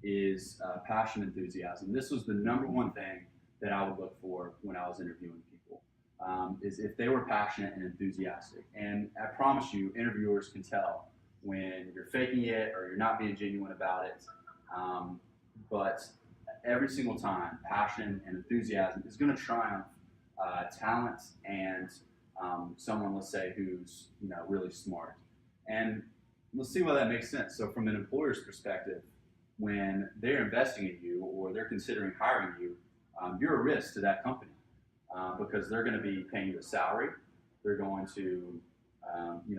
is passion, enthusiasm. This was the number one thing that I would look for when I was interviewing people, is if they were passionate and enthusiastic. And I promise you, interviewers can tell when you're faking it or you're not being genuine about it. Um, but every single time, passion and enthusiasm is going to triumph talent and someone, let's say, who's really smart. And let's see why that makes sense. So, from an employer's perspective, when they're investing in you or they're considering hiring you, you're a risk to that company because they're going to be paying you a salary. They're going to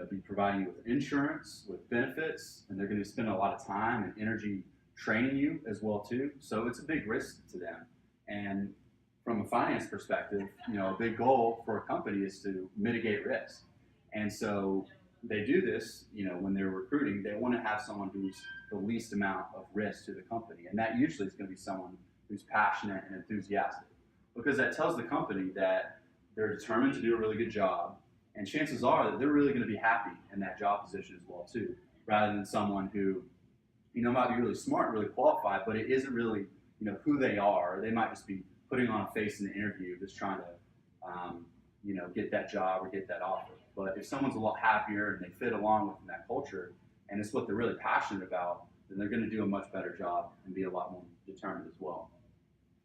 be providing you with insurance, with benefits, and they're going to spend a lot of time and energy training you as well too. So it's a big risk to them. And from a finance perspective, a big goal for a company is to mitigate risk. And so they do this, when they're recruiting, they want to have someone who's the least amount of risk to the company. And that usually is going to be someone who's passionate and enthusiastic because that tells the company that they're determined to do a really good job. And chances are that they're really going to be happy in that job position as well too, rather than someone who, might be really smart, really qualified, but it isn't really, who they are. They might just be putting on a face in the interview, just trying to, get that job or get that offer. But if someone's a lot happier and they fit along within that culture, and it's what they're really passionate about, then they're going to do a much better job and be a lot more determined as well.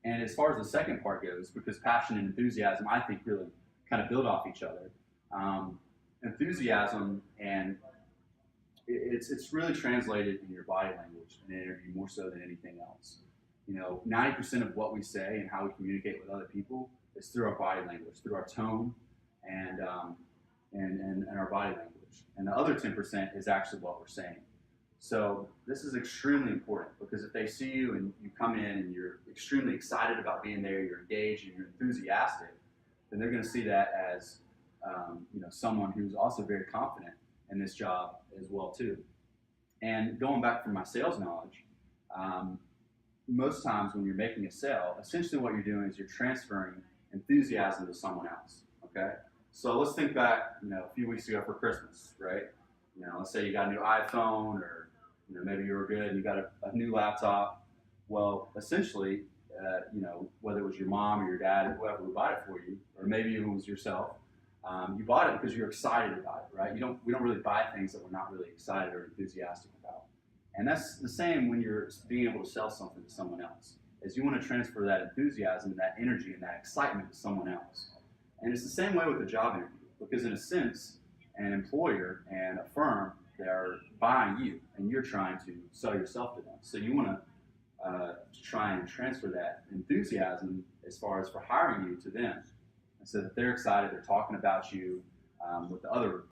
And as far as the second part goes, because passion and enthusiasm, I think, really kind of build off each other. Um, Enthusiasm and it's really translated in your body language in an interview more so than anything else. 90% of what we say and how we communicate with other people is through our body language, through our tone, and and our body language. And the other 10% is actually what we're saying. So this is extremely important because if they see you and you come in and you're extremely excited about being there, you're engaged and you're enthusiastic, then they're going to see that as someone who's also very confident in this job as well too. And going back from my sales knowledge, most times when you're making a sale, essentially what you're doing is you're transferring enthusiasm to someone else. Okay, so let's think back, a few weeks ago for Christmas, right? Let's say you got a new iPhone, or maybe you were good and you got a new laptop. Well, essentially, whether it was your mom or your dad or whoever who bought it for you, or maybe it was yourself, you bought it because you're excited about it, right? We don't really buy things that we're not really excited or enthusiastic about. And that's the same when you're being able to sell something to someone else, is you want to transfer that enthusiasm, that energy, and that excitement to someone else. And it's the same way with the job interview, because in a sense, an employer and a firm, they're buying you, and you're trying to sell yourself to them. So you want to try and transfer that enthusiasm as far as for hiring you to them, and so that they're excited, they're talking about you with the other